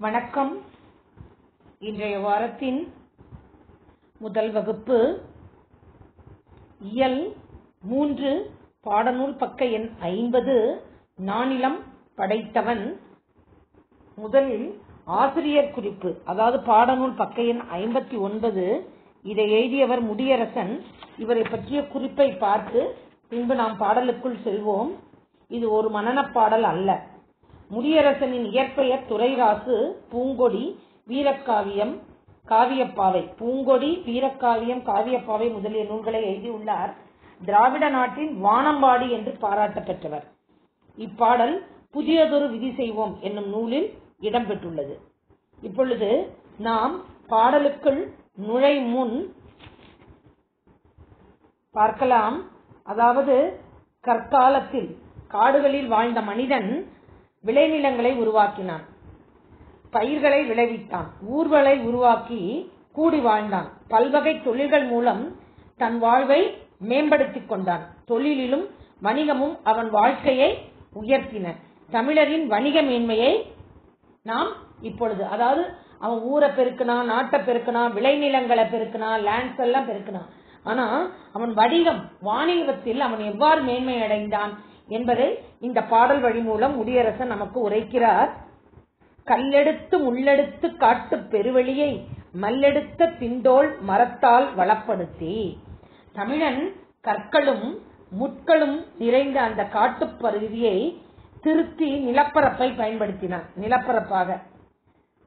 வணக்கம். இன்றைய வாரத்தின் முதல் வகுப்பு இயல் 3 பாடநூல் பக்க எண் 50 நானிலம் படைத்தவன். முதலில் ஆசிரியர் குறிப்பு, அதாவது பாடநூல் பக்க எண் 59. இதை எழுதியவர் முடியரசன். இவரை பற்றிய குறிப்பை பார்த்து பின்பு நாம் பாடலுக்குள் செல்வோம். இது ஒரு மனனப் பாடல் அல்ல. முடியரசனின் இயற்பெயர் துரைராசு. பூங்கொடி, வீரக்காவியம், காவியப்பாவை, பூங்கொடி, வீரக்காவியம், காவியப்பாவை முதலிய நூல்களை எழுதியுள்ளார். திராவிட நாட்டின் வானம்பாடி என்று பாராட்ட பெற்றவர். இப்பாடல் புதியதொரு விதி செய்வோம் என்னும் நூலில் இடம்பெற்றுள்ளது. இப்பொழுது நாம் பாடலுக்குள் நுழையும் முன் பார்க்கலாம். அதாவது கற்காலத்தில் காடுகளில் வாழ்ந்த மனிதன் விளைநிலங்களை உருவாக்கினான், பயிர்களை விளைவித்தான், ஊர்களை உருவாக்கி கூடி வாழ்ந்தான். பல்வகை தொழில்கள் மூலம் தன் வாழ்வை மேம்படுத்திக் கொண்டான். தொழிலிலும் வணிகமும் அவன் வாழ்க்கையை உயர்த்தின. தமிழரின் வணிக மேன்மையை நாம் இப்பொழுது, அதாவது அவன் ஊரை பெருக்கினான், நாட்டை பெருக்கினான், விளைநிலங்களை பெருக்கினான், லேண்ட்ஸ் எல்லாம் பெருக்கினான். ஆனா அவன் வாணிகத்தில் அவன் எவ்வாறு மேன்மை அடைந்தான் என்பதை இந்த பாடல் வழி மூலம் முடியரசன் நமக்கு உரைக்கிறார். கல்லெடுத்து முள்ளெடுத்து காட்டு பெருவெளியை மல்லெடுத்த திண்டோள் மரத்தால் வளப்படுத்தி. தமிழன் கற்களும் முட்களும் நிறைந்த அந்த காட்டுப் பகுதியை திருத்தி நிலப்பரப்பை பயன்படுத்தினான். நிலப்பரப்பாக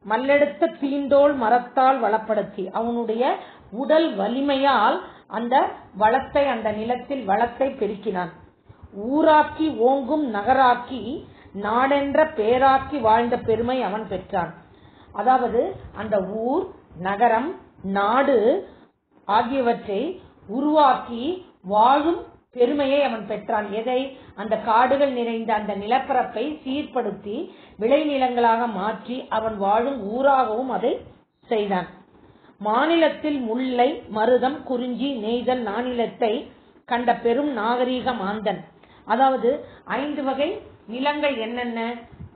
மல்லெடுத்த தீண்டோள் மரத்தால் வளப்படுத்தி அவனுடைய உடல் வலிமையால் அந்த வளத்தை, அந்த நிலத்தில் வளத்தை பெருக்கினான். ஊராக்கி ஓங்கும் நகராக்கி நாடென்ற பேராக்கி வாழ்ந்த பெருமை அவன் பெற்றான். அதாவது அந்த ஊர், நகரம், நாடு ஆகியவற்றை உருவாக்கி வாழும் பெருமையை அவன் பெற்றான். எதை? அந்த காடுகள் நிறைந்த அந்த நிலப்பரப்பை சீர்படுத்தி விளைநிலங்களாக மாற்றி அவன் வாழும் ஊராகவும் அதை செய்தான். மாநிலத்தில் முல்லை, மருதம், குறிஞ்சி, நெய்தல் நானிலத்தை கண்ட பெரும் நாகரீக மாந்தன். அதாவது 5 வகை நிலங்கள் என்னென்ன?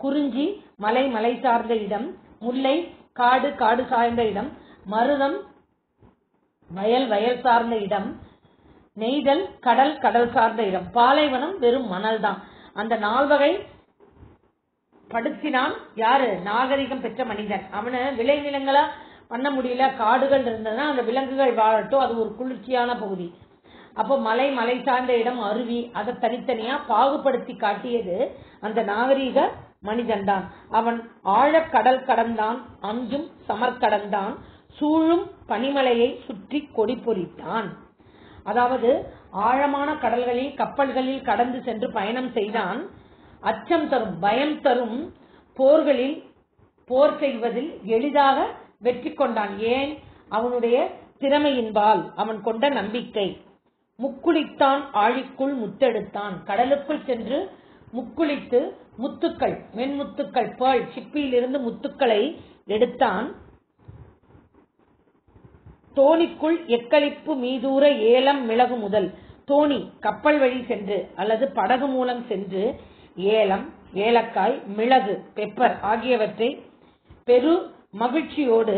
குறிஞ்சி மலை, மலை சார்ந்த இடம். முல்லை காடு, காடு சார்ந்த இடம். மருதம் வயல், வயல் சார்ந்த இடம். நெய்தல் கடல், கடல் சார்ந்த இடம். பாலைவனம் வெறும் மணல் தான். அந்த 4 வகை படுத்தினான் யாரு? நாகரிகம் பெற்ற மனிதன். அவனை விளைநிலங்களா பண்ண முடியல, காடுகள் இருந்ததுன்னா அந்த விலங்குகள் வாழட்டும், அது ஒரு குளிர்ச்சியான பகுதி. அப்போ மலை, மலை சார்ந்த இடம், அருவி, அதை தனித்தனியா பாகுபடுத்தி காட்டியது அந்த நாகரீக மனிதன் தான். அவன் ஆழக் கடல் கடந்தான், அஞ்சும் சமர்கடந்தான், சூழும் பனிமலையை சுற்றி கொடி பொறித்தான். அதாவது ஆழமான கடல்களில் கப்பல்களில் கடந்து சென்று பயணம் செய்தான். அச்சம் தரும், பயம் தரும் போர்களில் போர் செய்வதில் எளிதாக வெற்றி கொண்டான். ஏன்? அவனுடைய திறமையின்பால் அவன் கொண்ட நம்பிக்கை. முக்குளித்தான், ஆழிக்குள் முத்தெடுத்தான். கடலுக்குள் சென்று முக்குளித்து முத்துக்கள், மென்முத்துக்கள், பேள், சிப்பியிலிருந்து முத்துக்களை எடுத்தான். தோணிக்குள் எக்களிப்பு மீதூர ஏலம் மிளகு முதல். தோணி கப்பல் வழி சென்று அல்லது படகு மூலம் சென்று ஏலம், ஏலக்காய், மிளகு, பெப்பர் ஆகியவற்றை பெரு மகிழ்ச்சியோடு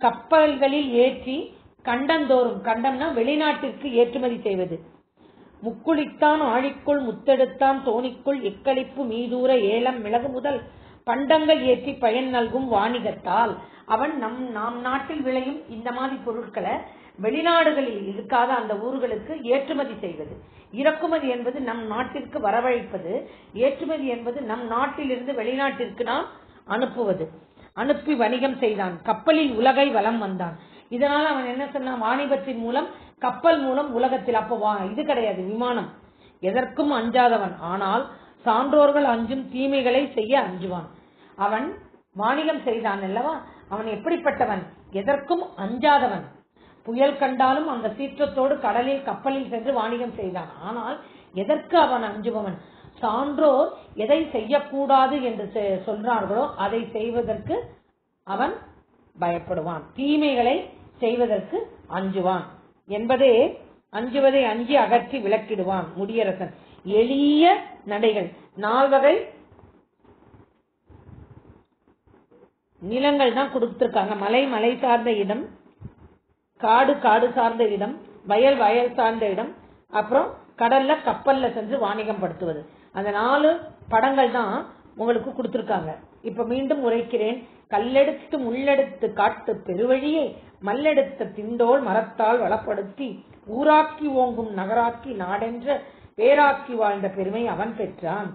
கப்பல்களில் ஏற்றி கண்டந்தோறும், கண்டம்னா வெளிநாட்டிற்கு ஏற்றுமதி செய்வது. முக்குளித்தான், ஆழிக்குள் முத்தெடுத்தான், தோணிக்குள் எக்களிப்பு மீதூர ஏலம் மிளகு முதல் பண்டங்கள் ஏற்றி பயன் நல்கும் வாணிகத்தால். அவன் நம் நாட்டில் விளையும் இந்த மாதிரி பொருட்களை வெளிநாடுகளில் இருக்காத அந்த ஊர்களுக்கு ஏற்றுமதி செய்வது. இறக்குமதி என்பது நம் நாட்டிற்கு வரவழைப்பது, ஏற்றுமதி என்பது நம் நாட்டிலிருந்து வெளிநாட்டிற்கு நாம் அனுப்புவது. அனுப்பி வணிகம் செய்தான். கப்பலில் உலகை வலம் வந்தான். இதனால அவன் என்ன சொன்னான்? வாணிபத்தின் மூலம், கப்பல் மூலம் உலகத்தில். அப்போ இது கிடையாது விமானம். எதற்கும் அஞ்சாதவன், ஆனால் சான்றோர்கள் அஞ்சும் தீமைகளை செய்ய அஞ்சுவான். அவன் வாணிகம் செய்தான் அல்லவா? அவன் எப்படிப்பட்டவன்? எதற்கும் அஞ்சாதவன். புயல் கண்டாலும் அந்த சீற்றத்தோடு கடலில் கப்பலில் சென்று வாணிகம் செய்தான். ஆனால் எதற்கு அவன் அஞ்சுபவன்? சான்றோர் எதை செய்யக்கூடாது என்று சொல்றார்களோ அதை செய்வதற்கு அவன் பயப்படுவான். தீமைகளை செய்வதற்கு அஞ்சுவான் என்பதே அஞ்சுவதை அஞ்சி அகற்றி விளக்கிடுவான் முடியரசன். எளிய நடைகள் 4 வகை நிலங்கள் தான் கொடுத்திருக்காங்க. மலை மலை சார்ந்த இடம், காடு காடு சார்ந்த இடம், வயல் வயல் சார்ந்த இடம், அப்புறம் கடல்ல கப்பல்ல சென்று வாணிகம் படுத்துவது. அந்த 4 படங்கள் தான் உங்களுக்கு கொடுத்திருக்காங்க. இப்ப மீண்டும் உரைக்கிறேன். கல்லெடுத்து முள்ளெடுத்து காட்டு பெருவழியை மல்லெடுத்த திண்டோள் மரத்தால் வளப்படுத்தி ஊராக்கி ஓங்கும் நகராக்கி நாடென்ற பேராக்கி வாழ்ந்த பெருமை அவன் பெற்றான்.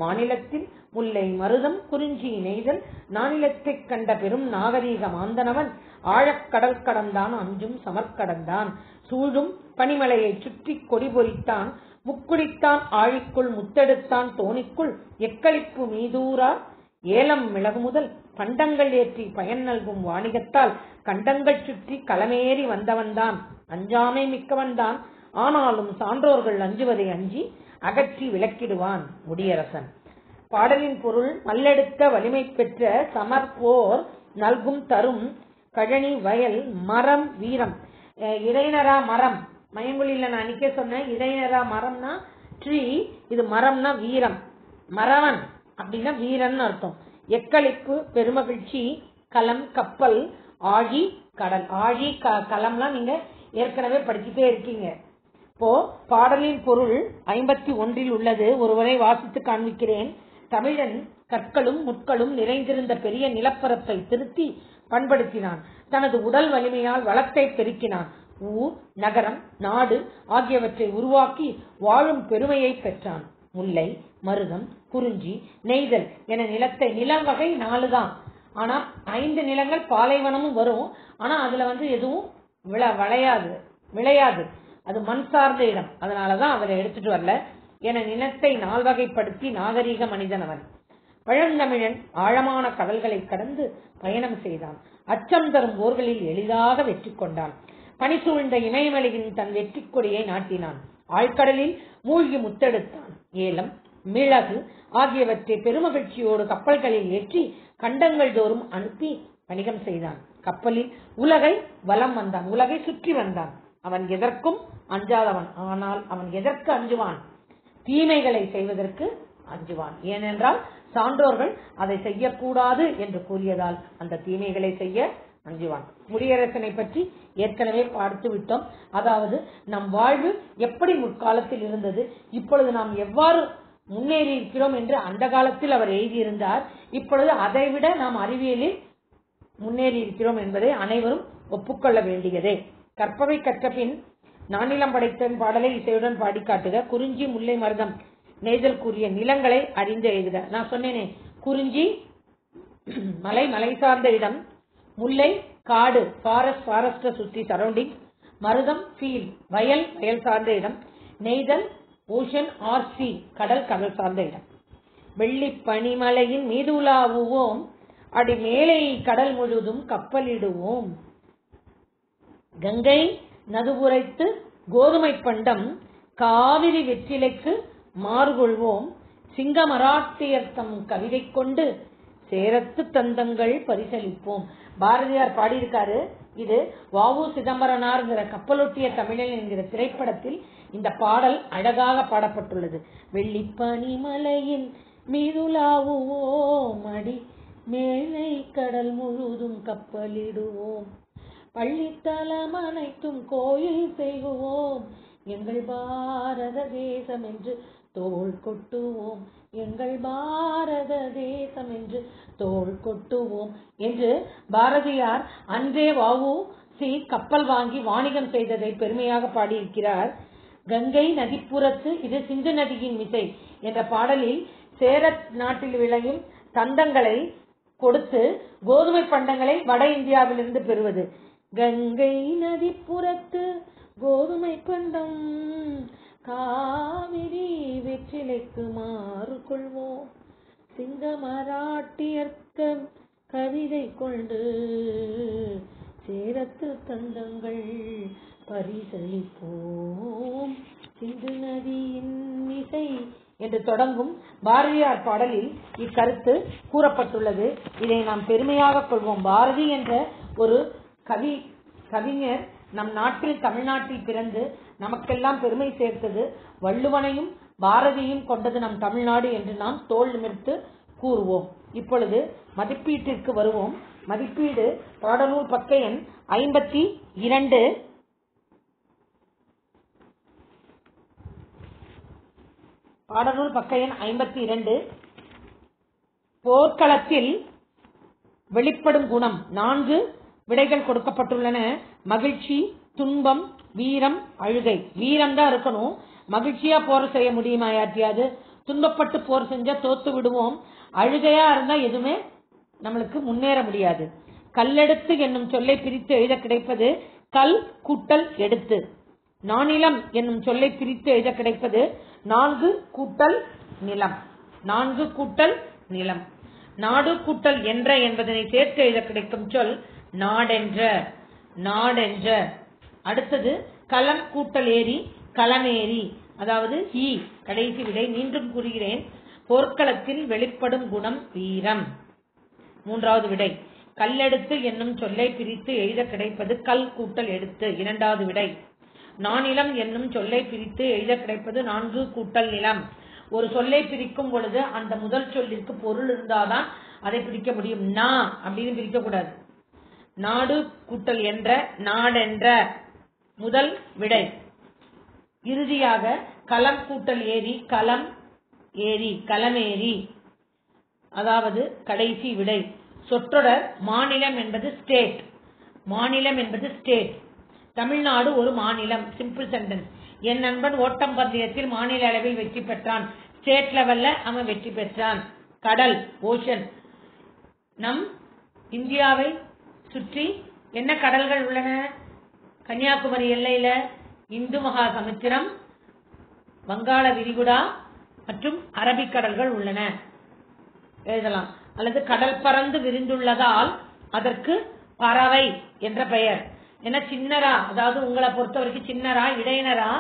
மாநிலத்தில் முல்லை மருதம் குறிஞ்சி நெய்தல் நானிலத்தைக் கண்ட பெரும் நாகரீக மாந்தனவன் ஆழக்கடல் கடந்தான் அஞ்சும் சமர்கடந்தான் சூழும் பனிமலையை சுற்றி கொடி பொறித்தான் முக்குடித்தான் ஆழிக்குள் முத்தெடுத்தான் தோணிக்குள் எக்களிப்பு மீதூரா ஏலம் மிளகு முதல் பண்டங்கள் ஏற்றி பயன் நல்கும் வாணிகத்தால் கண்டங்கள் சுற்றி களமேறி வந்தவன்தான் அஞ்சாமை மிக்கவன்தான். ஆனாலும் சான்றோர்கள் அஞ்சுவதை அஞ்சி அகற்றி விளக்கிடுவான் முடியரசன். பாடலின் பொருள்: மல்லெடுத்த வலிமை பெற்ற சமர்போர் நல்கும் தரும் கழனி வயல் மரம் வீரம். இடைநரா மரம், மயங்குழியில நான் அன்னைக்கே சொன்னேன், இடைநரா மரம்னா ட்ரீ, இது மரம்னா வீரம், மரவன் அப்படின்னா வீரன் அர்த்தம். எக்களிப்பு பெருமகிழ்ச்சி, களம் கப்பல், ஆழி கடல். ஆழி களம்லாம் நீங்க ஏற்கனவே படிச்சுட்டே இருக்கீங்க. இப்போ பாடலின் பொருள் 51 உள்ளது. ஒருவரை வாசித்து காண்பிக்கிறேன். தமிழன் கற்களும் முட்களும் நிறைந்திருந்த பெரிய நிலப்பரப்பை திருத்தி பண்படுத்தினான். தனது உடல் வலிமையால் வளத்தை பெருக்கினான். ஊர், நகரம், நாடு ஆகியவற்றை உருவாக்கி வாழும் பெருமையை பெற்றான். முல்லை, மருதம், குறிஞ்சி, நெய்தல் என நிலத்தை, நிலம் வகை 4 தான். ஆனா 5 நிலங்கள் பாலைவனமும் வரும். ஆனா அதுல எதுவும் விளையாது. அது மண் சார்ந்த இடம். அதனாலதான் அவரை எடுத்துட்டு வரல. என நிலத்தை 4 வகைப்படுத்தி நாகரீக மனிதன் அவன். பழந்தமிழன் ஆழமான கடல்களை கடந்து பயணம் செய்தான். அச்சம் தரும் போர்களில் எளிதாக வெற்றி கொண்டான். பனி சூழ்ந்த இமயமலையின் தன் வெற்றி கொடியை நாட்டினான். ஆழ்கடலில் மூழ்கி முத்தெடுத்தான். ஏலம், மிளகு ஆகியவற்றை பெருமகிழ்ச்சியோடு கப்பல்களில் ஏற்றி கண்டங்கள் தோறும் அனுப்பி வணிகம் செய்தான். கப்பலில் உலகை வலம் வந்தான், உலகை சுற்றி வந்தான். அவன் எதற்கும் அஞ்சாதவன். ஆனால் அவன் எதற்கு அஞ்சுவான்? தீமைகளை செய்வதற்கு அஞ்சுவான். ஏனென்றால் சான்றோர்கள் அதை செய்யக்கூடாது என்று கூறியதால் அந்த தீமைகளை செய்ய அஞ்சுவான். முடியரசனை பற்றி ஏற்கனவே பார்த்து விட்டோம். அதாவது நம் வாழ்வு எப்படி முற்காலத்தில் இருந்தது, இப்பொழுது நாம் எவ்வாறு முன்னேறி இருக்கிறோம் என்று அந்த காலத்தில் அவர் எழுதியிருந்தார். இப்பொழுது அதைவிட நாம் அறிவியலில் முன்னேறி இருக்கிறோம் என்பதை அனைவரும் ஒப்புக்கொள்ள வேண்டியதே. கற்பவை கற்ற பின் நானிலம் படைத்தன் பாடலை இசையுடன் பாடி காட்டுக. குறிஞ்சி, முல்லை, மருதம், நெய்தல் கூறிய நிலங்களை அறிந்து எழுதுக. நான் சொன்னேனே, குறிஞ்சி மலை, மலை சார்ந்த இடம். முல்லை காடு, ஃபாரஸ்ட் சுற்றி சரௌண்டிங். மருதம் ஃபீல்ட், வயல், வயல் சார்ந்த இடம். நெய்தல் ஓஷன் ஆர் சி, கடல், கடல் சார்ந்த இடம். வெள்ளி பனிமலையின் மீது உலாவுவோம், அடி மேலை கடல் முழுதும் கப்பலிடுவோம். கங்கை நதுபுரைத்து கோதுமை பண்டம் காவிரி வெற்றிலைக்கு மாறுகொள்வோம். சிங்க மராட்டியர்த்தம் கவிதை கொண்டு சேரத்து தந்தங்கள் பரிசளிப்போம். பாரதியார் பாடியிருக்காரு. இது வ.உ. சிதம்பரனார்ங்கிற கப்பலொட்டிய தமிழன் என்கிற திரைப்படத்தில் இந்த பாடல் அழகாக பாடப்பட்டுள்ளது. வெள்ளிப்பனிமலையின் மீதுலாவுவோம், அடி மேலை கடல் முழுதும் கப்பலிடுவோம். பள்ளித்தலம் அனைத்தும் கோயில் செய்வோம், எங்கள் பாரத தேசம் என்று தோள் கொட்டுவோம், எங்கள் பாரத தேசம் என்று தோள் கொட்டுவோம் என்று பாரதியார் அன்றே வ.உ.சி. கப்பல் வாங்கி வாணிகம் செய்ததை பெருமையாக பாடியிருக்கிறார். கங்கை நதிப்புறத்து இது சிந்து நதியின் மிசை என்ற பாடலில் சேர நாட்டில் விளையும் தந்தங்களை கொடுத்து கோதுமை பண்டங்களை வட இந்தியாவிலிருந்து பெறுவது. கங்கை நதிப்புறத்து கோதுமை பண்டம் காவிரி வெற்றிலைக்கு மாறு கொள்வோம். சிங்க மராட்டியர்க்க கவிதை கொண்டு சேரத்து தந்தங்கள் பரிசளிப்போம். சிந்து நதியின் இசை என்று தொடங்கும் பாரதியார் பாடலில் இக்கருத்து கூறப்பட்டுள்ளது. இதை நாம் பெருமையாக கொள்வோம். பாரதி என்ற ஒரு கவிஞர் நம் நாட்டில், தமிழ்நாட்டில் பிறந்து நமக்கெல்லாம் பெருமை சேர்த்தது. வள்ளுவனையும் பாரதியும் கொண்டது நம் தமிழ்நாடு என்று நாம் தோள் நிமிர்த்து கூறுவோம். இப்பொழுது மதிப்பீட்டிற்கு வருவோம். மதிப்பீடு பாடநூல் பக்க எண் 52. பாடநூல் பக்க எண் 52. போர்க்களத்தில் வெளிப்படும் குணம் 4 விடைகள் கொடுக்கப்பட்டுள்ளன. மகிழ்ச்சி, துன்பம், வீரம், அழுகை. வீரம் தான் இருக்கணும். மகிழ்ச்சியா போர் செய்ய முடியுமா யாத்தியாது? துன்பப்பட்டு போர் செஞ்சா தோத்து விடுவோம். அழுகையா இருந்தா எதுவுமே நம்மளுக்கு முன்னேற முடியாது. கல்லெடுத்து என்னும் சொல்லை பிரித்து எழுத கிடைப்பது கல் கூட்டல் எடுத்து. நானிலம் என்னும் சொல்லை பிரித்து எழுத கிடைப்பது 4 கூட்டல் நிலம். 4 கூட்டல் நிலம். நாடு கூட்டல் என்ற என்பதனை சேர்த்து எழுத கிடைக்கும் சொல் நாடென்ற. நாடென்ற. அடுத்தது களம் கூட்டல் ஏரி களமேரி. அதாவது ஈ கடைசி விடை. மீண்டும் கூறுகிறேன், போர்க்களத்தில் வெளிப்படும் குணம் வீரம். மூன்றாவது விடை. கல்லெடுத்து என்னும் சொல்லை பிரித்து எழுத கிடைப்பது கல் கூட்டல் எடுத்து. இரண்டாவது விடை. நானிலம் என்னும் சொல்லை பிரித்து எழுத கிடைப்பது 4 கூட்டல் நிலம். ஒரு சொல்லை பிரிக்கும் பொழுது அந்த முதல் சொல்லிற்கு பொருள் இருந்தாதான் அதை பிரிக்க முடியும். நா அப்படின்னு பிரிக்க கூடாது. நாடு கூட்டல் என்ற நாடென்ற முதல் விடை. இறுதியாக களம் கூட்டல் ஏரி களம் ஏரி களமேரி. அதாவது கடைசி விடை. சொற்றொடர் மாநிலம் என்பது ஸ்டேட். மாநிலம் என்பது ஸ்டேட். தமிழ்நாடு ஒரு மாநிலம். Simple sentence. என் நண்பன் ஓட்டம் பந்தயத்தில் மாநில அளவில் வெற்றி பெற்றான். ஸ்டேட் லெவல்ல அவன் வெற்றி பெற்றான். கடல் ஓஷன். நம் இந்தியாவை சுற்றி என்ன கடல்கள் உள்ளன? கன்னியாகுமரி எல்லையில இந்து மகா சமுத்திரம், வங்காள விரிகுடா மற்றும் அரபிக்கடல்கள் உள்ளன எழுதலாம். அல்லது கடல் பறந்து விரிந்துள்ளதால் அதற்கு பறவை என்ற பெயர். ஏன்னா சின்னரா, அதாவது உங்களை பொறுத்த வரைக்கும் சின்னரா இடையினரா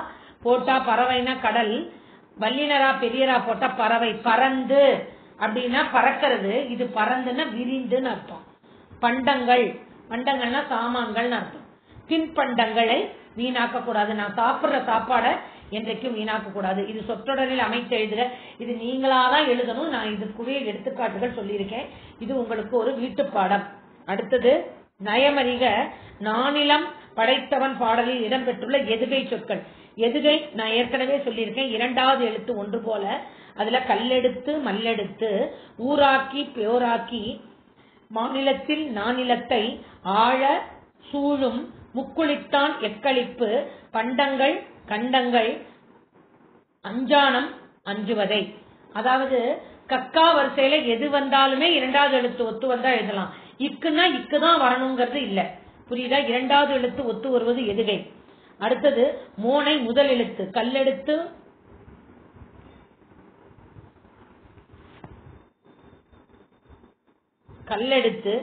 போட்டா பறவைனா கடல், வல்லினரா பெரியரா போட்டா பறவை. பறந்து அப்படின்னா பறக்கிறது, இது பறந்துன்னா விரிந்துன்னு அர்த்தம். பண்டங்கள், பண்டங்கள்னா சாமான்கள்னு அர்த்தம். தின்பண்டங்களை வீணாக்க கூடாது. நான் சாப்பிடுற சாப்பாடை என்றைக்கும் வீணாக்க கூடாது. இது சொற்றொடரில் அமைத்து எழுதுக. இது நீங்களாதான் எழுதணும். நான் இதுக்குரிய எடுத்துக்காட்டுகள் சொல்லியிருக்கேன். இது உங்களுக்கு ஒரு வீட்டு பாடம். அடுத்தது நயமறிக. நானிலம் படைத்தவன் பாடலில் இடம்பெற்றுள்ள எதுகை சொற்கள். எதுகை நான் ஏற்கனவே சொல்லியிருக்கேன். இரண்டாவது எழுத்து ஒன்று போல. அதுல கல்லெடுத்து மல்லெடுத்து, ஊராக்கி பேராக்கி, மாநிலத்தில் நானிலத்தை, ஆழ சூழும், முக்குளித்தான் எக்களிப்பு, பண்டங்கள் கண்டங்கள், அஞ்சானம் அஞ்சுவதை. அதாவது கக்கா வரிசையில எது வந்தாலுமே இரண்டாவது எழுத்து ஒத்து வந்தா எழுதலாம். இக்குன்னா இக்குதான் வரணுங்கிறது இல்ல. புரியுதா? இரண்டாவது எழுத்து ஒத்து வருவது எதுகை. அடுத்தது மோனை முதல் எழுத்து. கல்லெடுத்து கல்லெடுத்து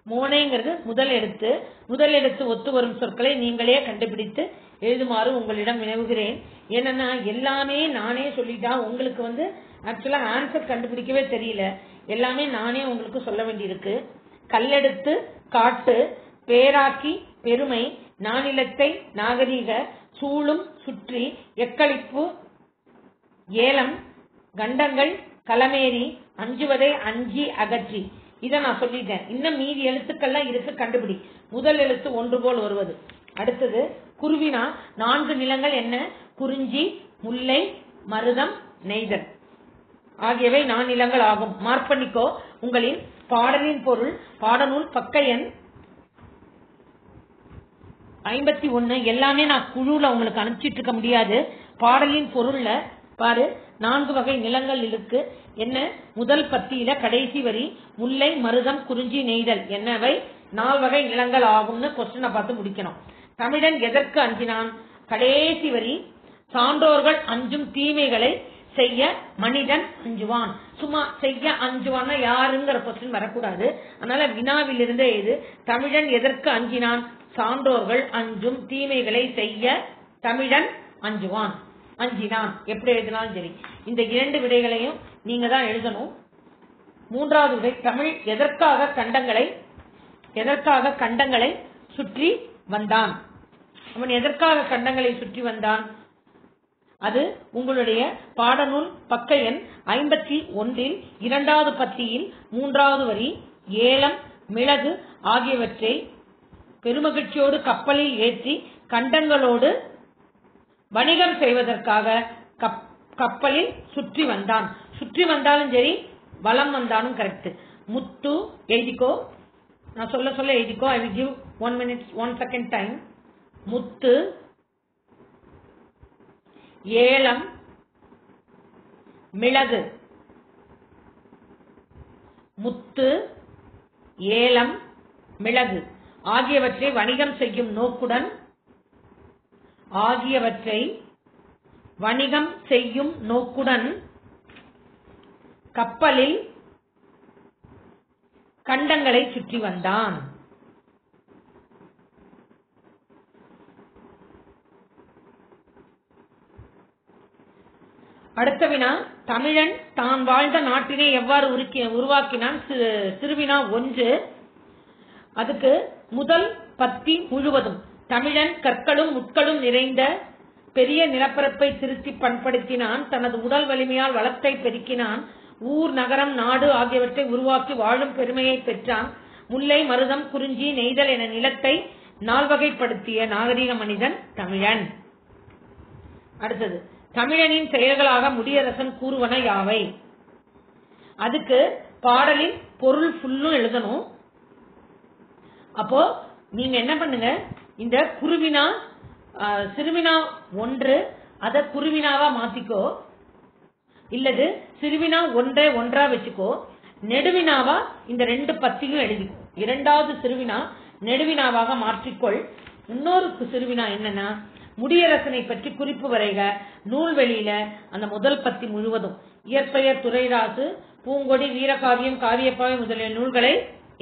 மோனைங்கிறது முதல் எழுத்து. முதல் எழுத்து ஒத்து வரும் சொற்களை நீங்களே கண்டுபிடித்து எழுதுமாறு உங்களிடம் வினவுகிறேன். என்னன்னா எல்லாமே நானே சொல்லிட்டா உங்களுக்கு ஆக்சுவலா ஆன்சர் கண்டுபிடிக்கவே தெரியல. எல்லாமே நானே உங்களுக்கு சொல்ல வேண்டியிருக்கு. கல்லெடுத்து காட்டு, பேராக்கி பெருமை, நானிலத்தை நாகரீக, சூழும் சுற்றி, எக்களிப்பு ஏலம், கண்டங்கள் களமேரி, அஞ்சுவதை அஞ்சி அகற்றி. இதை நான் சொல்லிட்டேன். இன்னும் மீதி எழுத்துக்கள்லாம் இருக்கு, கண்டுபிடி. முதல் எழுத்து ஒன்று போல் வருவது. அடுத்தது குருவினா 4 நிலங்கள் என்ன? குறிஞ்சி, முல்லை, மருதம், நெய்தல் ஆகியவை நானிலங்கள் ஆகும். மார்க் பண்ணிக்கோ. உங்களின் பாடலின் பொருள் பாடநூல் பக்க எண் 51. எல்லாமே நான் குழுல உங்களுக்கு அனுப்பிச்சிட்டு இருக்க முடியாது. பாடலின் பொருள்ல பாரு, 4 வகை நிலங்கள் இருக்கு. என்ன? முதல் பத்தியில கடைசி வரி முல்லை, மருதம், குறிஞ்சி, நெய்தல் என்னவை 4 வகை நிலங்கள் ஆகும்னு கொஸ்டினை பார்த்து முடிக்கணும். தமிழன் எதற்கு அஞ்சினான்? கடைசி வரி சான்றோர்கள் அஞ்சும் தீமைகளை செய்ய மனிதன் அஞ்சுவான். சும்மா செய்ய அஞ்சுவான்னா யாருங்கிற கொஸ்டின் வரக்கூடாது. அதனால வினாவிலிருந்தே இது தமிழன் எதற்கு அஞ்சினான்? சான்றோர்கள் அஞ்சும் தீமைகளை செய்ய தமிழன் அஞ்சுவான், அஞ்சினான். எப்படி எழுதினாலும் சரி. இந்த 2 விடைகளையும் நீங்க தான் எழுதணும். 3வது விடை தமிழ் எதற்காக கண்டங்களை எதற்காக கண்டங்களை சுற்றி வந்தான்? அவன் எதற்காக கண்டங்களை சுற்றி வந்தான்? அது உங்களுடைய பாடநூல் பக்க எண் 51 2வது பத்தியில் 3வது வரி. ஏலம், மிளகு ஆகியவற்றை பெருமகிழ்ச்சியோடு கப்பலில் ஏற்றி கண்டங்களோடு வணிகம் செய்வதற்காக கப்பலில் சுற்றி வந்தான். சுற்றி வந்தாலும் சரி, வலம் வந்தாலும் கரெக்ட். முத்து, எழுதிக்கோ, நான் சொல்ல சொல்ல எழுதிக்கோ. I will give 1 minute 1 second time. முத்து, ஏலம், மிளகு. முத்து, ஏலம், மிளகு ஆகியவற்றை வணிகம் செய்யும் நோக்குடன் கப்பலில் கண்டங்களை சுற்றி வந்தான். அடுத்த வினா, தமிழன் தான் வாழ்ந்த நாட்டினை எவ்வாறு உருவாக்கினான்? சிறுவினா 1. அதுக்கு முதல் பத்தி முழுவதும் தமிழன் கற்களும் முட்களும் நிறைந்த பெரிய நிலப்பரப்பை திருத்தி பண்படுத்தினான். தனது உடல் வலிமையால் வளத்தை பெருக்கினான். ஊர், நகரம், நாடு ஆகியவற்றை உருவாக்கி வாழும் பெருமையை பெற்றான். முல்லை, மருதம், குறிஞ்சி, நெய்தல் என நிலத்தை நால்வகைப்படுத்திய நாகரிக மனிதன் தமிழன். அடுத்தது, தமிழனின் செயல்களாக முடியரசன் கூறுவன யாவை? அதுக்கு பாடலின் பொருள் ஃபுல்லும் எழுதணும். அப்போ நீங்க என்ன பண்ணுங்க, இந்த குருவினா சிறுவினா 1 அத குருவினாவா மாத்திக்கோ, இல்லது சிறுவினா 1 வச்சுக்கோ, நெடுவினாவா இந்த 2 பத்தியும் எழுதிக்கோ. 2வது சிறுவினா நெடுவினாவாக மாற்றிக்கொள். இன்னொரு சிறுவினா என்னன்னா, முடியரசனை பற்றி குறிப்பு வரைக. நூல்வெளியில அந்த முதல் பத்தி முழுவதும் இயற்பெயர், துரைராசு, பூங்கொடி, வீரகாவியம், காவியப்பாவை முதலிய நூல்களை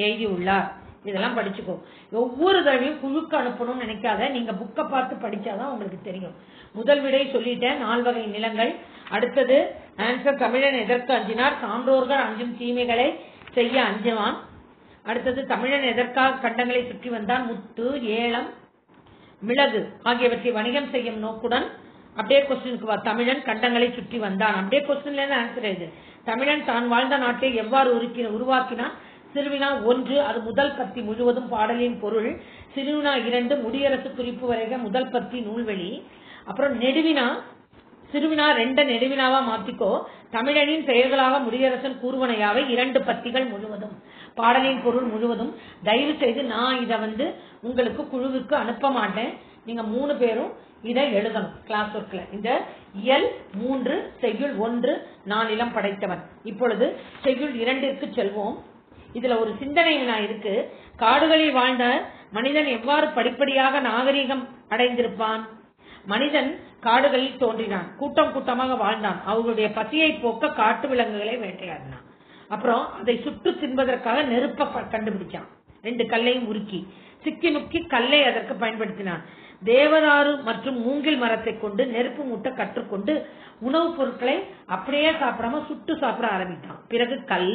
எழுதியுள்ளார். இதெல்லாம் படிச்சுக்கோ. ஒவ்வொரு தடவையும் குழுக்கு அனுப்பணும்னு நினைக்காத, நீங்க புக்கை பார்த்து படிச்சாதான் உங்களுக்கு தெரியும். முதல் விடை சொல்லிட்டேன், 4 வகை நிலங்கள். அடுத்தது ஆன்சர், தமிழன் எதற்கு அஞ்சினார்? சான்றோர்கள் அஞ்சும் தீமைகளை செய்ய அஞ்சுவான். அடுத்தது, தமிழன் எதற்காக கண்டங்களை சுற்றி வந்தான்? முத்து, ஏலம், மிளகு ஆகியவற்றை வணிகம் செய்யும் நோக்குடன். அப்படியே கொஸ்டினுக்கு வா, தமிழன் கண்டங்களை சுற்றி வந்தான். அப்படியே கொஸ்டின்ல இருந்து ஆன்சர் எழுது. தமிழன் தான் வாழ்ந்த நாட்டை எவ்வாறு உருவாக்கினான்? சிறுவினா 1 அது முதல் பத்தி முழுவதும் பாடலின் பொருள். சிறுவினா 2 முடியரசு குறிப்பு வரைக, முதல் பத்தி நூல்வெளி. அப்புறம் நெடுவினா, சிறுவினா 2 நெடுவினாவா மாத்திக்கோ. தமிழனின் செயல்களாக முடியரசன் கூறுவனையாவை 2 பத்திகள் முழுவதும் பாடலின் பொருள் முழுவதும். தயவு செய்து நான் இதை உங்களுக்கு குழுவுக்கு அனுப்ப மாட்டேன். நீங்க 3 பேரும் இதை எழுதணும் கிளாஸ் ஒர்க்ல. இந்த இயல் 3 செய்யுள் 1 நானிலம் படைத்தவன். இப்பொழுது செய்யுள் 2ற்கு செல்வோம். இதுல ஒரு சிந்தனை வினா இருக்கு. காடுகளில் வாழ்ந்த மனிதன் எவ்வாறு படிப்படியாக நாகரீகம் அடைந்திருப்பான்? மனிதன் காடுகளில் தோன்றினான், கூட்டம் கூட்டமாக வாழ்ந்தான். அவர்களுடைய பசியை போக்க காட்டு விலங்குகளை வேட்டையாடினான். அப்புறம் அதை சுட்டு தின்பதற்காக நெருப்ப கண்டுபிடிச்சான். 2 கல்லையும் உருக்கி சிக்கி நுக்கி கல்லை அதற்கு பயன்படுத்தினான். தேவதாரு மற்றும் மூங்கில் மரத்தை கொண்டு நெருப்பு மூட்ட கற்றுக்கொண்டு உணவுப் பொருட்களை அப்படியே சாப்பிடாம சுட்டு சாப்பிட ஆரம்பித்தான். பிறகு கல்,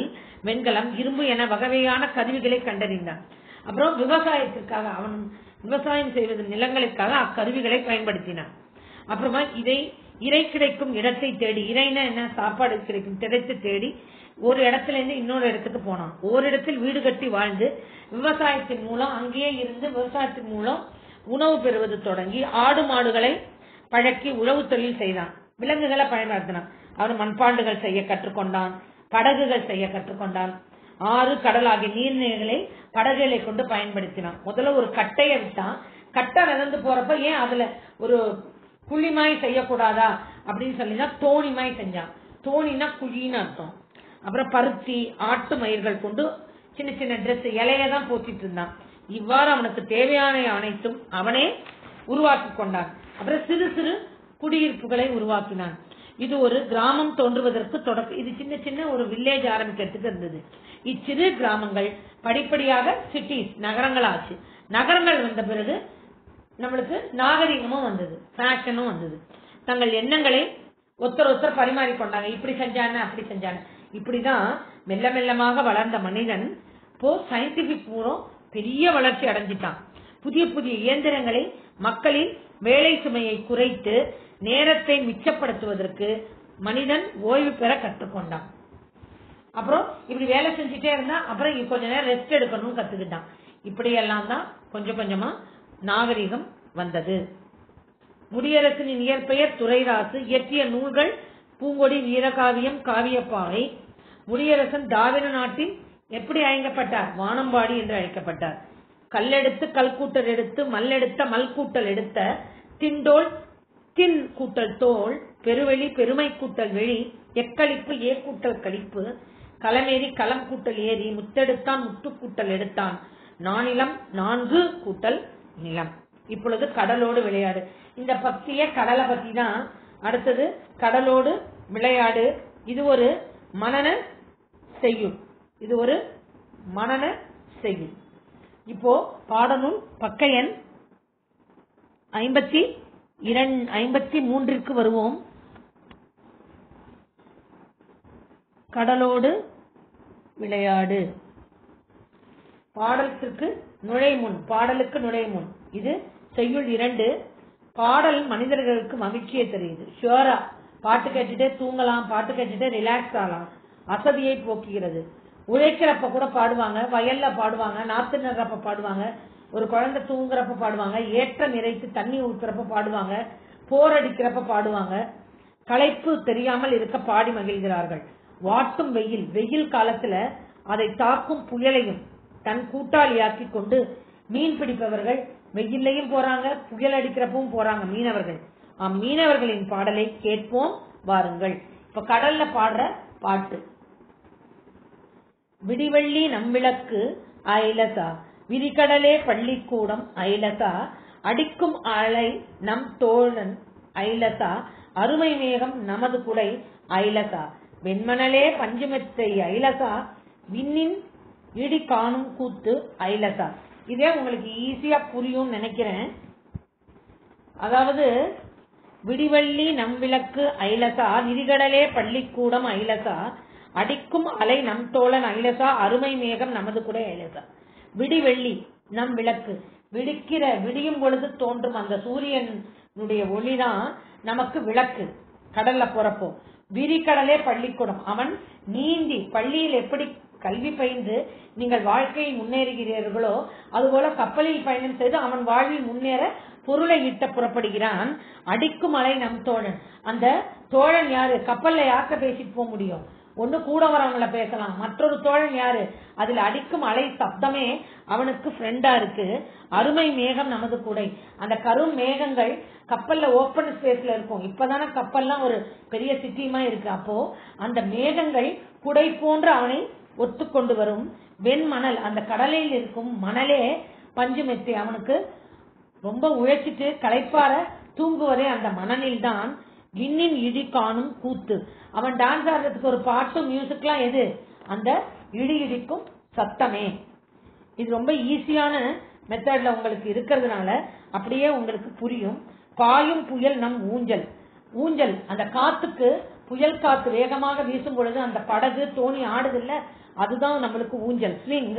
வெண்கலம், இரும்பு என வகையான கருவிகளை கண்டறிந்தான். அப்புறம் விவசாயத்திற்காக, அவன் விவசாயம் செய்வது நிலங்களுக்காக அக்கருவிகளை பயன்படுத்தினான். அப்புறமா இறை கிடைக்கும் இடத்தை தேடி, இறைனா என்ன, சாப்பாடு கிடைக்கும் இடத்தை தேடி ஒரு இடத்துல இருந்து இன்னொரு இடத்துக்கு போனான். ஓரிடத்தில் வீடு கட்டி வாழ்ந்து விவசாயத்தின் மூலம் அங்கேயே இருந்து விவசாயத்தின் மூலம் உணவு பெறுவது தொடங்கி ஆடு மாடுகளை பழக்கி உழவு தொழில் செய்தான். விலங்குகளை பயன்படுத்தினான். அவன் மண்பாண்டுகள் செய்ய கற்றுக்கொண்டான், படகுகள் செய்ய கற்றுக்கொண்டான். ஆறு, கடல் ஆகிய நீர்நிலைகளை படகுகளை கொண்டு பயன்படுத்தினான். முதல்ல ஒரு கட்டைய விட்டான். கட்டை நடந்து போறப்ப ஏன் அதுல ஒரு குழிமாய் செய்யக்கூடாதா அப்படின்னு சொல்லிதான் தோணிமாய் செஞ்சான். தோணினா குழின்னு அர்த்தம். அப்புறம் பருத்தி, ஆட்டு மயிர்கள் கொண்டு சின்ன சின்ன டிரெஸ், இலையதான் போத்திட்டு இருந்தான். இவ்வாறு அவனுக்கு தேவையான அனைத்தும் அவனே உருவாக்கி கொண்டான். அப்புறம் சிறு சிறு குடியிருப்புகளை உருவாக்கினான். இது ஒரு கிராமம் தோன்றுவதற்கு தொடக்கம். இது சின்ன சின்ன ஒரு வில்லேஜ் ஆரம்பிக்கிறதுக்கு இருந்தது. இச்சிறு கிராமங்கள் படிப்படியாக சிட்டிஸ், நகரங்கள் ஆச்சு. நகரங்கள் வந்த பிறகு நம்மளுக்கு நாகரிகமும் வந்தது, ஃபேஷனும் வந்தது. தங்கள் எண்ணங்களை ஒருத்தர் பரிமாறிக்கொண்டாங்க. இப்படி செஞ்சாங்க, அப்படி செஞ்சாங்க. இப்படிதான் மெல்ல மெல்லமாக வளர்ந்த மனிதன் இப்போ சயின்டிபிக் மூலம் பெரிய வளர்ச்சி அடைஞ்சிட்டான். புதிய புதிய இயந்திரங்களை மக்களின் வேலை சுமையை குறைத்து நேரத்தை மிச்சப்படுத்துவதற்கு மனிதன் ஓய்வு பெற கற்றுக்கொண்டான். அப்புறம் இப்படி வேலை செஞ்சுட்டே இருந்தா அப்புறம் கொஞ்ச நேரம் ரெஸ்ட் எடுக்கணும் கத்துக்கிட்டான். இப்படியெல்லாம் தான் கொஞ்சம் கொஞ்சமா நாகரிகம் வந்தது. முடியரசனின் இயற்பெயர் துரைராசு. இயற்றிய நூல்கள் பூங்கொடி, வீரகாவியம், காவியப்பாவை. முடியரசன் தாவிர நாட்டில் எப்படி அழைக்கப்பட்டார்? வானம்பாடி என்று அழைக்கப்பட்டார். கல்லெடுத்து கல்கூட்டல் எடுத்து, மல்லெடுத்த மல்கூட்டல் எடுத்த, திண்டோல் தின் கூட்டல் தோல், பெருவெளி பெருமை கூட்டல் வெளி, எக்களிப்பு ஏக்கூட்டல் கழிப்பு, களமேறி களம் கூட்டல் ஏறி, முத்தெடுத்தான் முத்து கூட்டல் எடுத்தான், நானிலம் நான்கு கூட்டல் நிலம். இப்பொழுது கடலோடு விளையாடு. இந்த பக்திய கடலை பத்தி தான். அடுத்தது கடலோடு விளையாடு. இது ஒரு மனன செய்யுள். இது ஒரு மனன செய்யுள். இப்போ பாடநூல் பக்க எண் 53 வருவோம். கடலோடு விளையாடு. பாடலுக்கு நுழைமுன். இது செய்யுள் 2. பாடல் மனிதர்களுக்கு மகிழ்ச்சியை தெரியுது. ஷுவரா பாட்டு கேட்டுட்டே தூங்கலாம், பாட்டு கேட்டுட்டே ரிலாக்ஸ் ஆகலாம், அசதியை போக்குகிறது. உழைக்கிறப்ப கூட பாடுவாங்க, வயல்ல பாடுவாங்க, நாத்து நடுறப்ப பாடுவாங்க, ஒரு குழந்தை தூங்குறப்ப பாடுவாங்க, ஏற்ற நிறைத்து தண்ணி ஊத்துறப்ப பாடுவாங்க, போர் அடிக்கிறப்ப பாடுவாங்க. களைப்பு தெரியாமல் இருக்க பாடி மகிழ்கிறார்கள். வாட்டும் வெயில் காலத்துல அதை தாக்கும் புயலையும் தன் கூட்டாளியாக்கி கொண்டு மீன் பிடிப்பவர்கள் வெயிலையும் போறாங்க, புயல் அடிக்கிறப்பவும் போறாங்க மீனவர்கள். மீனவர்களின் பாடலை கேட்போம் வாருங்கள். இப்ப கடல்ல பாடுற பாட்டு. விடிவெள்ளி நம்பிளக்கு ஐலசா, விரிகடலே பள்ளிக்கூடம் ஐலசா, அடிக்கும் அலை நம் தோழன் ஐலசா, அருமை மேகம் நமது குடை ஐலசா, வெண்மணலே பஞ்சுமெத்தை ஐலசா, விண்ணின் இடி காணும் கூத்து ஐலசா. இதே உங்களுக்கு ஈஸியா புரியும் நினைக்கிறேன். அதாவது விடிவெள்ளி நம்பிளக்கு ஐலசா, விரிகடலே பள்ளிக்கூடம் ஐலசா, அடிக்கும் அலை நம் தோழன் ஐலசா, அருமை மேகம் நமது குடை ஐலசா. விடிவெள்ளி நம் விளக்கு. விடியும் பொழுது தோன்றும் அந்த சூரியனுடைய ஒளிதான் நமக்கு விளக்கு. கடல்ல போறப்போ விரிகடலே பள்ளிக்கூடம். அவன் நீந்தி பள்ளியில் எப்படி கல்வி பயின்று நீங்கள் வாழ்க்கையை முன்னேறுகிறீர்களோ அதுபோல கப்பலில் பயணம் செய்து அவன் வாழ்வில் முன்னேற பொருளை ஈட்ட புறப்படுகிறான். அடிக்கும் அலை நம் தோழன். அந்த தோழன் யாரு? கப்பல்ல யார்கிட்ட பேசிட்டு போக முடியும்? ஒண்ணு கூட வரவங்கள பேசலாம், மற்றொரு தோழன் யாரு? அதுல அடிக்கும் அலை சப்தமே அவனுக்கு ஃப்ரெண்டா இருக்கு. அருமை மேகம் நமது குடை. அந்த கரும் மேகங்கள் கப்பல்ல ஓப்பன் ஸ்பேஸ்ல இருக்கும். இப்பதானே கப்பல்லாம் ஒரு பெரிய சிட்டியுமா இருக்கு. அப்போ அந்த மேகங்கள் குடை போன்று அவனை ஒத்துக்கொண்டு வரும். வெண்மணல், அந்த கடலில் இருக்கும் மணலே பஞ்சு மெத்தை. அவனுக்கு ரொம்ப உழைச்சிட்டு களைப்பார தூங்குவதே அந்த மணலில் தான். விண்ணின் இடி காணும் கூத்து. அவன் டான்ஸ் ஆடுறதுக்கு ஒரு பாட்டு மியூசிக்லாம் எது? அந்த இடி இடிக்கும் சத்தமே. இது ரொம்ப ஈஸியான மெத்தட்ல உங்களுக்கு இருக்கிறதுனால அப்படியே உங்களுக்கு புரியும். பாயும் புயல் நம் ஊஞ்சல். ஊஞ்சல் அந்த காத்துக்கு, புயல் காத்து வேகமாக வீசும் பொழுது அந்த படகு தோணி ஆடுது இல்ல, அதுதான் நம்மளுக்கு ஊஞ்சல். ஸ்விங்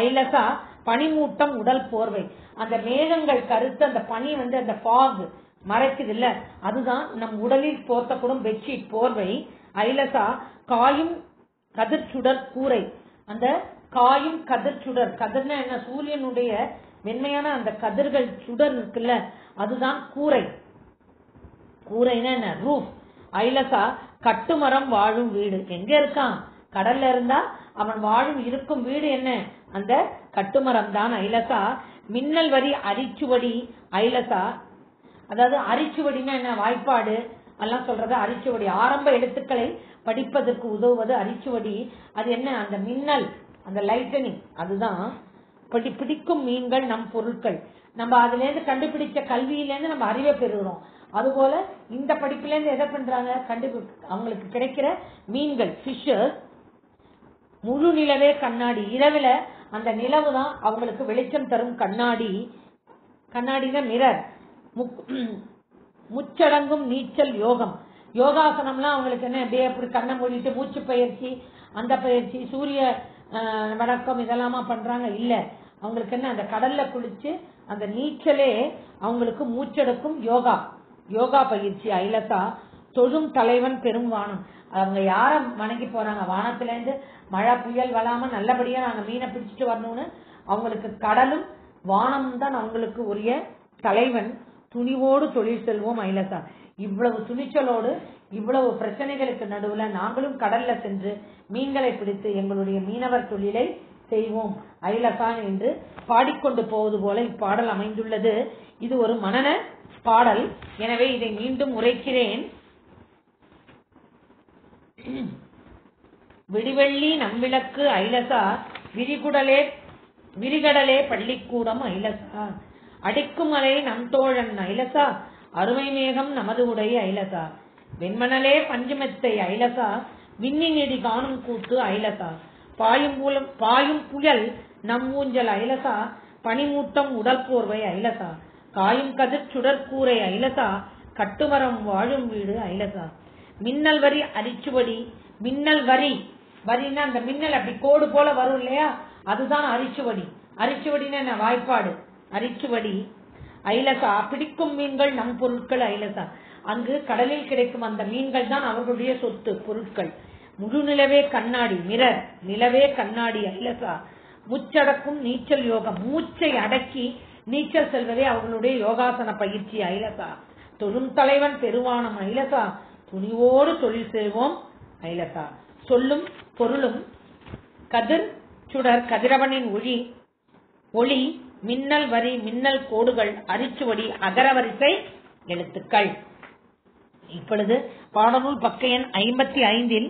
ஐலசா, பனிமூட்டம் உடல் போர்வை. அந்த மேகங்கள் கருத்து அந்த பனி அந்த ஃபாக் மறைக்குது இல்ல, அதுதான் நம் உடலில் போர்த்தக்கூடும் பெட்ஷீட் போர்வை. ஐலசா, காயும் கதிர்ச்சுடர் கூரை. அந்த காயும் கதிர்ச்சுடர், கதிர்னா என்ன? சூரியனுடைய மென்மையான அந்த கதிர்கள் சுடர் இருக்குல்ல, அதுதான் கூரை. கூரைனா என்ன? ரூஃப். ஐலசா, கட்டுமரம் வாழும் வீடு. எங்க இருக்கான்? கடல்ல இருந்தா அவன் வாழும் இருக்கும் வீடு என்ன? அந்த கட்டுமரம் தான் ஐலசா. மின்னல் வரி அரிச்சுவடி ஐலசா. அதாவது அரிச்சுவடினா என்ன? வாய்ப்பாடு எல்லாம் சொல்றது அரிச்சுவடி. ஆரம்ப எழுத்துக்களை படிப்பதற்கு உதவுவது அரிச்சுவடி. அது என்ன? அந்த மின்னல், அந்த லைட்டனிங், அதுதான். பிடிக்கும் மீன்கள் நம் பொருட்கள். நம்ம அதுல இருந்து கண்டுபிடிச்ச கல்வியிலேருந்து நம்ம அறிவை பெறுகிறோம். அதுபோல இந்த படிப்புல இருந்து எதை பண்றாங்க? அவங்களுக்கு கிடைக்கிற மீன்கள், ஃபிஷஸ். முழு நிலவே கண்ணாடி. இரவுல அந்த நிலவு தான் அவங்களுக்கு வெளிச்சம் தரும் கண்ணாடி. கண்ணாடினா மிரர். முச்சடங்கும் நீச்சல் யோகம். யோகாசனம்லாம் அவங்களுக்கு என்ன? அப்படியே அப்படி கண்ணை மூடிட்டு மூச்சு பயிற்சி, அந்த பயிற்சி, சூரிய வணக்கம் இதெல்லாமா பண்றாங்க? இல்ல, அவங்களுக்கு என்ன, அந்த கடல்ல குளிச்சு அந்த நீச்சலே அவங்களுக்கு மூச்செடுக்கும் யோகா பயிற்சி. ஐலசா தொழும் தலைவன் பெரும் வானம். அவங்க யார வணங்கி போறாங்க, வானத்துல இருந்து மழை புயல் வராம நல்லபடியா நாங்க மீனை பிடிச்சிட்டு வரணும்னு அவங்களுக்கு கடலும் வானமும் தான் அவங்களுக்கு உரிய தலைவன். துணிவோடு தொழில் செல்வோம் ஐலசா. இவ்வளவு துணிச்சலோடு இவ்வளவு பிரச்சனைகளுக்கு நடுவுல நாங்களும் கடல்ல சென்று மீன்களை பிடித்து எங்களுடைய மீனவர் தொழிலை செய்வோம் ஐலசா என்று பாடிக்கொண்டு போவது போல இப்பாடல் அமைந்துள்ளது. இது ஒரு மனன பாடல். எனவே இதை மீண்டும் உரைக்கிறேன். விடிவெள்ளி நம்பிளக்கு ஐலசா, விரிகடலே பள்ளிக்கூடம் ஐலசா, அடிக்கும் அலை நம் தோழன் ஐலசா, அருமை மேகம் நமது உடைய ஐலசா, வெண்மணலே பஞ்சுமெத்தை ஐலசா, விண்ணின் இடி காணும் கூத்து ஐலசா, பாயும் புயல் நம் ஊஞ்சல் ஐலசா, பனிமூட்டம் உடல் போர்வை ஐலசா, காயும் கதிர் சுடற்கூரை ஐலசா, கட்டுமரம் வாழும் வீடு ஐலசா, மின்னல் வரி அரிச்சுவடி, மின்னல் வரின்னா அந்த மின்னல் அப்படி கோடு போல வரும் இல்லையா, அதுதான் அரிச்சுவடி. அரிச்சுவடின்னு என்ன, வாய்ப்பாடு. அரிச்சுவடி ஐலசா, பிடிக்கும் மீன்கள் நம் பொருட்கள் ஐலசா. அங்கு கடலில் கிடைக்கும் அந்த மீன்கள் தான் அவர்களுடைய சொத்து, பொருட்கள். முழு நிலவே கண்ணாடி, மிரர் நிலவே கண்ணாடி ஐலசா, மூச்சடக்கும் நீச்சல் யோகம். மூச்சை அடக்கி நீச்சல் செல்வதே அவர்களுடைய யோகாசன பயிற்சி ஐலசா. தொழும் தலைவன் பெருவானம் ஐலசா, துணிவோடு தொழில் செய்வோம் ஐலசா. சொல்லும் பொருளும் கதிர் சுடர் கதிரவனின் ஒளி, மின்னல் வரி மின்னல் கோடுகள், அரிச்சுவடி அகரவரிசை எழுத்துக்கள். இப்பொழுது பாடநூல் பக்க எண் 54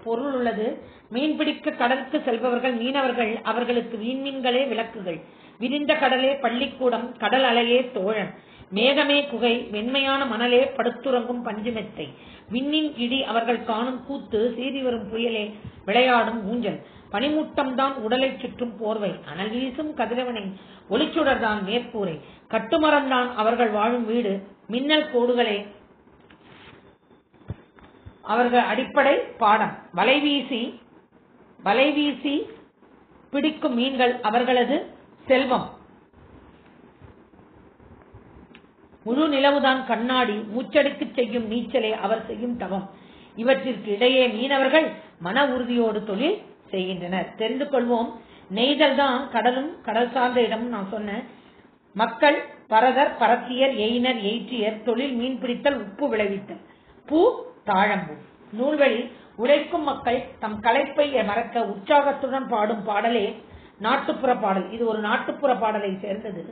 பொருள் உள்ளது. மீன்பிடிக்க கடலுக்கு செல்பவர்கள் மீனவர்கள், அவர்களுக்கு மீன்களே விளக்குகள். விரிந்த கடலே பள்ளிக்கூடம், கடல் அலையே தோழன், மேகமே குகை, வெண்மையான மணலே படுத்துறங்கும் பஞ்சுமெத்தை, விண்ணின் இடி அவர்கள் காணும் கூத்து, சீறி வரும் புயலே விளையாடும் ஊஞ்சல், பனிமூட்டம் தான் உடலை சுற்றும் போர்வை, அனல் வீசும் கதிரவனின் ஒளிச்சுடர் தான் மேற்கூரை, கட்டுமரம் தான் அவர்கள் வாழும் வீடு, மின்னல் கோடுகளே அவர்கள் அடிப்படை பாடம், வலைவீசி பிடிக்கும் மீன்கள் அவர்களது செல்வம், முழு நிலவுதான் கண்ணாடி, மூச்சடிக்கு செய்யும் நீச்சலே அவர் செய்யும் தவம். இவற்றிற்கு இடையே மீனவர்கள் மன உறுதியோடு தொழில் செய்கின்றனர். தெரிந்து கொள்வோம். நெய்தல் தான் கடலும் கடல் சார்ந்த இடமும் நான் சொன்னேன். மக்கள் பரதர், பரத்தியர், எயினர், எயிற்றியர். தொழில் மீன் பிடித்தல், உப்பு விளைவித்தல், பூ தாழம்பூ. நூல்வழி உழைக்கும் மக்கள் தம் களைப்பை மறக்க உற்சாகத்துடன் பாடும் பாடலே நாட்டுப்புற பாடல். இது ஒரு நாட்டுப்புற பாடலை சேர்ந்தது.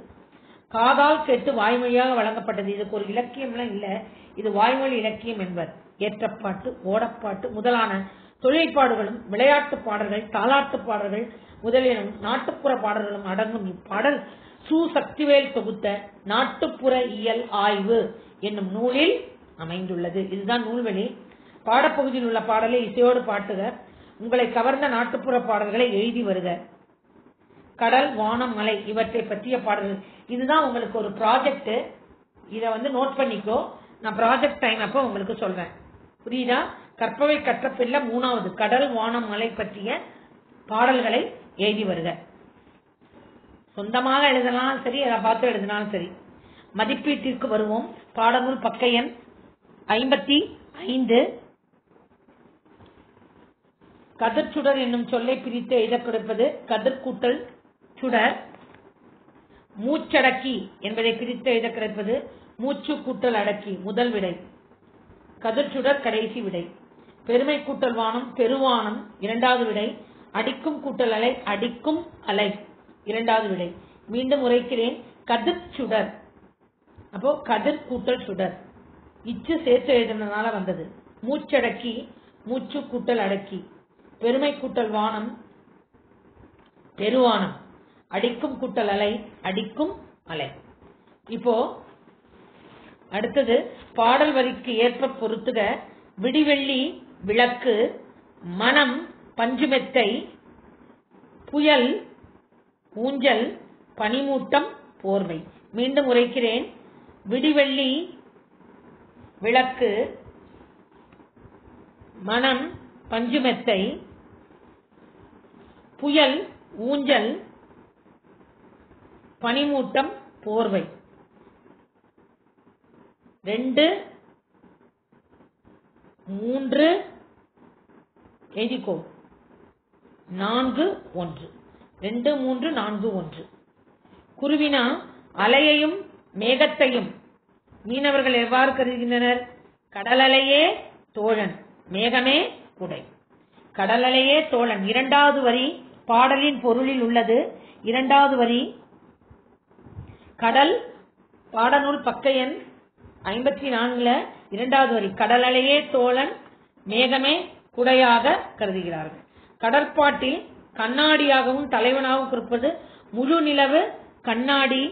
காதால் கேட்டு வாய்மொழியாக வழங்கப்பட்டது. இதுக்கு ஒரு இலக்கியம்லாம் இல்ல, இது வாய்மொழி இலக்கியம் என்பர். ஏற்றப்பாட்டு, ஓடப்பாட்டு முதலான தொழிற்பாடுகளும், விளையாட்டு பாடல்கள், தாலாட்டு பாடல்கள் முதலிலும் நாட்டுப்புற பாடல்களும் அடங்கும் இப்பாடல் சு. சக்திவேல் தொகுத்த நாட்டுப்புற இயல் ஆய்வு என்னும் நூலில் அமைந்துள்ளது. இதுதான் நூல்வழி. பாடப்பகுதியில் உள்ள பாடலை இசையோடு பாட்டுக. உங்களை கவர்ந்த நாட்டுப்புற பாடல்களை எழுதி வருக. கடல், வானம், மலை இவற்றை பற்றிய பாடல்கள். இதுதான் உங்களுக்கு ஒரு ப்ராஜெக்ட். இதை நோட் பண்ணிக்கோ. நான் ப்ராஜெக்ட் டைம் அப்போ உங்களுக்கு சொல்றேன். புரியுதா? கற்பவை கற்றப்பில்ல 3வது கடல், வானம், மலை பற்றிய பாடல்களை எழுதி வருக. சொந்தமாக எழுதினாலும் சரி, அதை பார்த்து எழுதினாலும் சரி. மதிப்பீட்டிற்கு வருவோம். பாடநூல் பக்க எண் 55. கதிர்ச்சுடர் என்னும் சொல்லை பிரித்து எழுத கிடைப்பது கதிர் கூட்டல் சுடர். மூச்சடக்கி என்பதை பிரித்து எழுத கிடைப்பது மூச்சு கூட்டல் அடக்கி முதல் விடை, கதிர்ச்சுடர் கடைசி விடை. பெருமை கூட்டல் வானம் பெருவானம் 2வது விடை. அடிக்கும் கூட்டல் அலை அடிக்கும் அலை 2வது விடை. மீண்டும் உரைக்கிறேன். கதிர் சுடர், அப்போ கதிர் கூட்டல் சுடர், இச்சு சேர்த்து எழுதினால வந்தது. மூச்சடக்கி மூச்சு கூட்டல் அடக்கி, பெருமை கூட்டல் வானம் பெருவானம், அடிக்கும் கூட்டல் அலை அடிக்கும் அலை. இப்போ அடுத்தது பாடல் வரிக்கு ஏற்ப பொருத்துக. விடிவெள்ளி விளக்கு, மனம் பஞ்சுமெத்தை, புயல் ஊஞ்சல், பனிமூட்டம் போர்வை. மீண்டும் உரைக்கிறேன். விடிவெள்ளி விளக்கு, மனம் பஞ்சுமெத்தை, புயல், ஊஞ்சல், பனிமூட்டம், போர்வை. 2 3 எழுதிக்கோ 4 1. 2 3 4 1. குருவினா அலையையும் மேகத்தையும் மீனவர்கள் எவ்வாறு கருதுகின்றனர்? கடலலையே தோழன், மேகமே குடை. கடலலையே தோழன். 2வது வரி பாடலின் பொருளில் உள்ளது. 2வது வரி கடல், பாடநூல் பக்க எண் 54 2வது வரி. கடலலையே தோழன், மேகமே குடையாக கருதுகிறார்கள். கடற்பாட்டில் கண்ணாடியாகவும் தலைவனாகவும் குறிப்பது முழு நிலவு கண்ணாடி.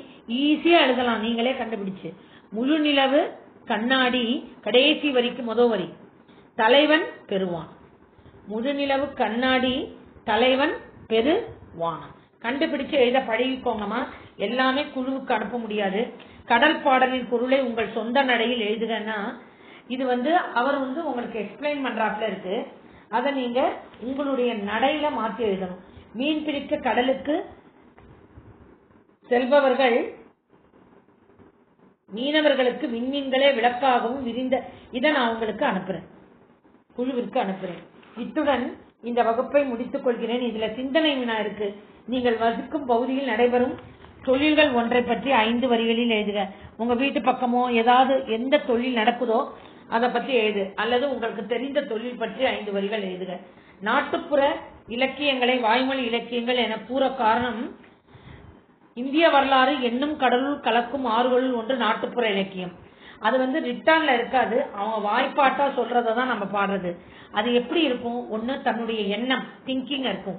ஈஸியா எழுதலாம், நீங்களே கண்டுபிடிச்சு. முழு நிலவு கண்ணாடி. கடைசி வரிக்கு முதல் வரி தலைவன் பெறுவான். முழு நிலவு கண்ணாடி, தலைவன் பெறுவான். கண்டுபிடிச்சு எழுத பழகிக்கோங்கம்மா. எல்லாமே குழுவுக்கு அனுப்ப முடியாது. கடல் பாடலின் பொருளை உங்கள் சொந்த நடையில் எழுதுங்கன்னா இது அவர் உங்களுக்கு எக்ஸ்பிளைன் பண்றாப்ல இருக்கு. அதை நீங்க உங்களுடைய நடையில மாற்றி எழுதணும். மீன் பிடிக்க கடலுக்கு செல்பவர்கள் மீனவர்களுக்கு விண்மீன்களே விளக்காகவும் விரிந்த. இதை நான் உங்களுக்கு அனுப்புறேன், குழுவிற்கு அனுப்புறேன். இத்துடன் இந்த வகுப்பை முடித்துக் கொள்கிறேன். இதுல சிந்தனை வினா இருக்கு. நீங்கள் வசிக்கும் பகுதியில் நடைபெறும் தொழில்கள் ஒன்றை பற்றி 5 வரிகளில் எழுதுக. உங்க வீட்டு பக்கமோ ஏதாவது எந்த தொழில் நடக்குதோ அதை பற்றி எழுது, அல்லது உங்களுக்கு தெரிந்த தொழில் பற்றி 5 வரிகள் எழுதுக. நாட்டுப்புற இலக்கியங்களை வாய்மொழி இலக்கியங்கள் என கூற காரணம், இந்திய வரலாறு என்னும் கடலுள் கலக்கும் ஆறுகளுள் ஒன்று நாட்டுப்புற இலக்கியம். அது ரிட்டர்ன்ல இருக்காது, அவங்க வாய்ப்பாட்டா சொல்றதான் நம்ம பாடுறது. அது எப்படி இருக்கும்? ஒண்ணு தன்னுடைய எண்ணம், திங்கிங் இருக்கும்.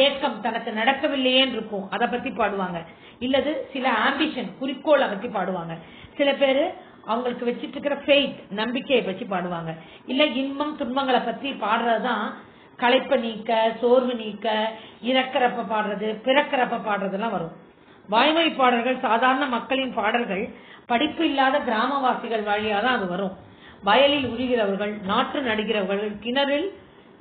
ஏக்கம், தனக்கு நடக்கவில்லையேன்னு இருக்கும், அதை பத்தி பாடுவாங்க. இல்லது சில ஆம்பிஷன், குறிக்கோளை பத்தி பாடுவாங்க. சில பேரு அவங்களுக்கு வச்சிட்டு இருக்கிற ஃபெய்த், நம்பிக்கையை பற்றி பாடுவாங்க. இல்ல இன்பம் துன்பங்களை பத்தி பாடுறதுதான் களைப்ப நீக்க, சோர்வு நீக்க, இறக்கிறப்ப பாடுறது, பிறக்கிறப்ப பாடுறதுலாம் வரும். வாய்மொழி பாடல்கள் சாதாரண மக்களின் பாடல்கள். படிப்பு இல்லாத கிராமவாசிகள் வழியா தான் அது வரும். வயலில் உழுகிறவர்கள், நாற்று நடுகிறவர்கள்,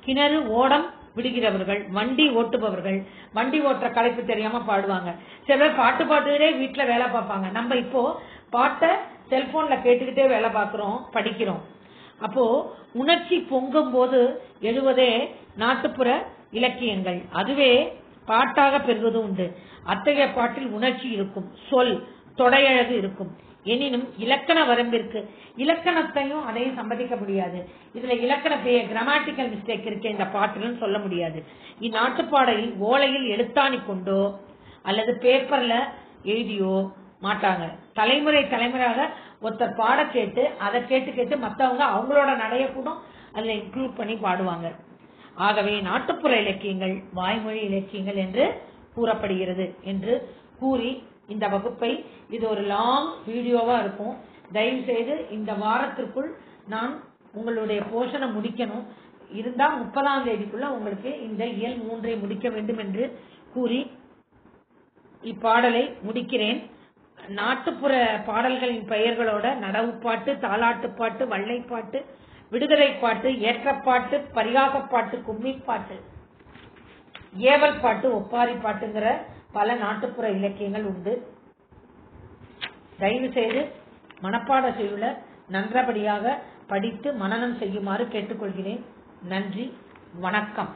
கிணறு ஓடம் விடுகிறவர்கள், வண்டி ஓட்டுபவர்கள், வண்டி ஓட்டுற களைப்பு தெரியாம பாடுவாங்க. சில பேர் பாட்டு பாட்டுக்கிட்டே வீட்டுல வேலை பார்ப்பாங்க. நம்ம இப்போ பாட்டை செல்போன்ல கேட்டுக்கிட்டே வேலை பார்க்கிறோம், படிக்கிறோம். அப்போ உணர்ச்சி பொங்கும் போது எழுவதே நாட்டுப்புற இலக்கியங்கள். அதுவே பாட்டாக பெறுவதும் உண்டு. அத்தகைய பாட்டில் உணர்ச்சி இருக்கும், சொல் தொடையழகு இருக்கும். எனினும் இலக்கண வரம்பிற்கு இலக்கணத்தையும் அதையும் சம்மதிக்க முடியாது. இதுல இலக்கண கிராமட்டிக்கல் மிஸ்டேக் இருக்கு இந்த பாட்டுன்னு சொல்ல முடியாது. இந்நாட்டுப்பாடையில் ஓலையில் எழுத்தாணி கொண்டோ அல்லது பேப்பர்ல எழுதியோ மாட்டாங்க. தலைமுறையாக ஒருத்தர் பாட கேட்டு அதை கேட்டு மற்றவங்க அவங்களோட நடைய கூட அதுல இன்க்ளூட் பண்ணி பாடுவாங்க. ஆகவே நாட்டுப்புற இலக்கியங்கள் வாய்மொழி இலக்கியங்கள் என்று கூறப்படுகிறது என்று கூறி இந்த வகுப்பை, இது ஒரு லாங் வீடியோவா இருக்கும், தயவு செய்து இந்த வாரத்திற்குள் நான் உங்களுடைய போஷனை முடிக்கணும். இருந்தா 30ஆம் தேதிக்குள்ள உங்களுக்கு இந்த இயல் 3 முடிக்க வேண்டும் என்று கூறி இப்பாடலை முடிக்கிறேன். நாட்டுப்புற பாடல்களின் பெயர்களோட நடவுப்பாட்டு, தாலாட்டுப்பாட்டு, வள்ளைப்பாட்டு, விடுதலைப்பாட்டு, ஏற்றப்பாட்டு, பரிகாசப்பாட்டு, கும்மிப்பாட்டு, ஏவல் பாட்டு, ஒப்பாரி பாட்டுங்கிற பல நாட்டுப்புற இலக்கியங்கள் உண்டு. தயவு செய்து மனப்பாட செய்யுள்ள நன்றபடியாக படித்து மனனம் செய்யுமாறு கேட்டுக்கொள்கிறேன். நன்றி, வணக்கம்.